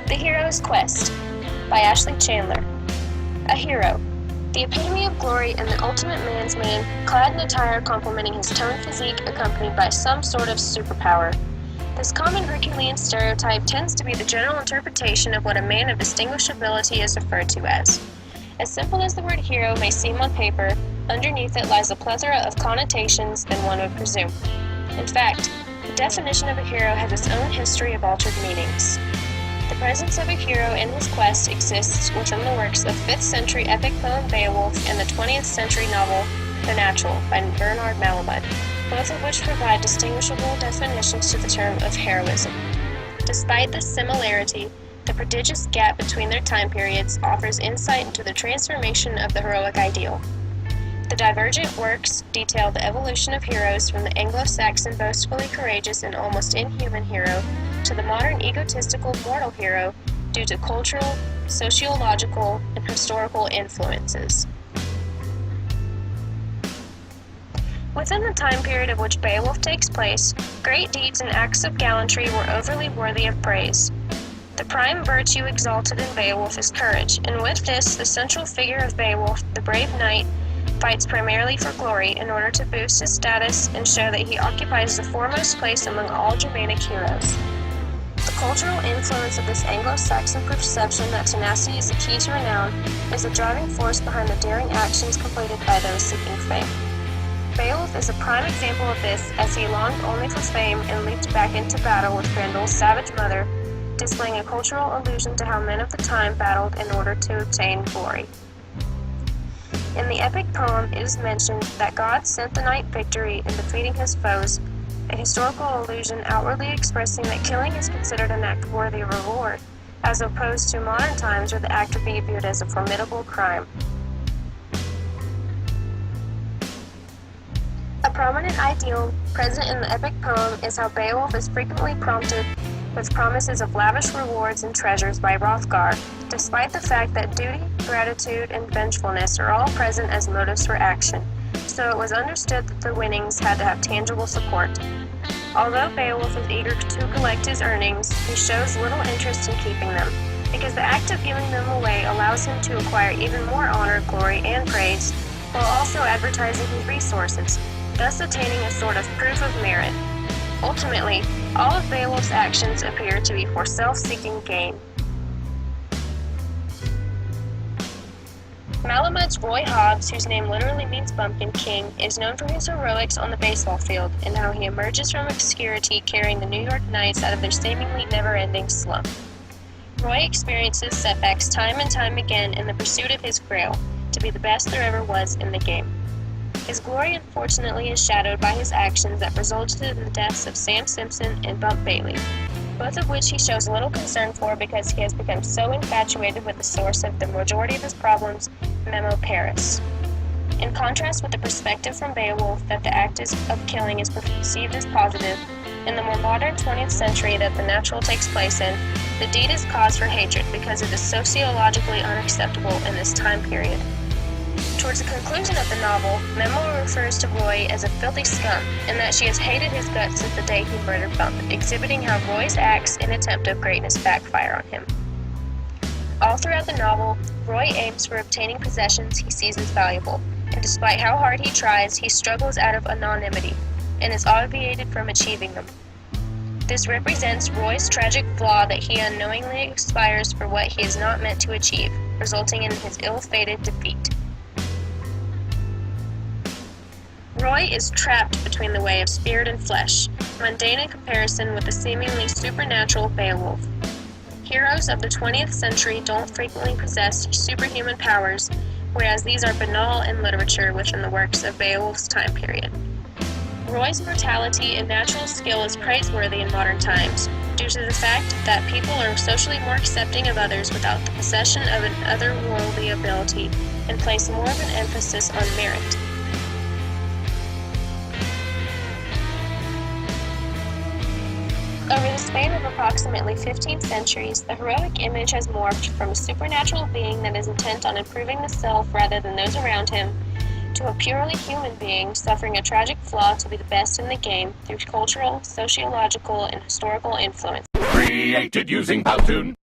The Hero's Quest by Ashley Chandler. A hero, the epitome of glory and the ultimate man's man, clad in attire complementing his toned physique accompanied by some sort of superpower. This common Herculean stereotype tends to be the general interpretation of what a man of distinguished ability is referred to as. As simple as the word hero may seem on paper, underneath it lies a plethora of connotations than one would presume. In fact, the definition of a hero has its own history of altered meanings. The presence of a hero in his quest exists within the works of 5th century epic poem Beowulf and the 20th century novel The Natural by Bernard Malamud, both of which provide distinguishable definitions to the term of heroism. Despite this similarity, the prodigious gap between their time periods offers insight into the transformation of the heroic ideal. The divergent works detail the evolution of heroes from the Anglo-Saxon boastfully courageous and almost inhuman hero to the modern egotistical mortal hero due to cultural, sociological, and historical influences. Within the time period of which Beowulf takes place, great deeds and acts of gallantry were overly worthy of praise. The prime virtue exalted in Beowulf is courage, and with this, the central figure of Beowulf, the brave knight, fights primarily for glory in order to boost his status and show that he occupies the foremost place among all Germanic heroes. The cultural influence of this Anglo-Saxon perception that tenacity is the key to renown is the driving force behind the daring actions completed by those seeking fame. Beowulf is a prime example of this, as he longed only for fame and leaped back into battle with Grendel's savage mother, displaying a cultural allusion to how men of the time battled in order to obtain glory. In the epic poem, it is mentioned that God sent the knight victory in defeating his foes, a historical allusion outwardly expressing that killing is considered an act worthy of reward, as opposed to modern times where the act would be viewed as a formidable crime. A prominent ideal present in the epic poem is how Beowulf is frequently prompted with promises of lavish rewards and treasures by Hrothgar, despite the fact that duty, gratitude, and vengefulness are all present as motives for action, so it was understood that the winnings had to have tangible support. Although Beowulf is eager to collect his earnings, he shows little interest in keeping them, because the act of giving them away allows him to acquire even more honor, glory, and praise, while also advertising his resources, thus attaining a sort of proof of merit. Ultimately, all of Beowulf's actions appear to be for self-seeking gain. Malamud's Roy Hobbs, whose name literally means Bumpkin King, is known for his heroics on the baseball field and how he emerges from obscurity carrying the New York Knights out of their seemingly never-ending slump. Roy experiences setbacks time and time again in the pursuit of his grail, to be the best there ever was in the game. His glory unfortunately is shadowed by his actions that resulted in the deaths of Sam Simpson and Bump Bailey, both of which he shows little concern for because he has become so infatuated with the source of the majority of his problems, Memo Paris. In contrast with the perspective from Beowulf that the act of killing is perceived as positive, in the more modern 20th century that The Natural takes place in, the deed is cause for hatred because it is sociologically unacceptable in this time period. Towards the conclusion of the novel, Memo refers to Roy as a filthy scum, and that she has hated his guts since the day he murdered Bump, exhibiting how Roy's acts in attempt of greatness backfire on him. All throughout the novel, Roy aims for obtaining possessions he sees as valuable, and despite how hard he tries, he struggles out of anonymity, and is obviated from achieving them. This represents Roy's tragic flaw that he unknowingly aspires for what he is not meant to achieve, resulting in his ill-fated defeat. Roy is trapped between the way of spirit and flesh, mundane in comparison with the seemingly supernatural Beowulf. Heroes of the 20th century don't frequently possess superhuman powers, whereas these are banal in literature within the works of Beowulf's time period. Roy's mortality and natural skill is praiseworthy in modern times, due to the fact that people are socially more accepting of others without the possession of an otherworldly ability, and place more of an emphasis on merit. Over the span of approximately 15 centuries, the heroic image has morphed from a supernatural being that is intent on improving the self rather than those around him, to a purely human being suffering a tragic flaw to be the best in the game through cultural, sociological, and historical influence. Created using Powtoon.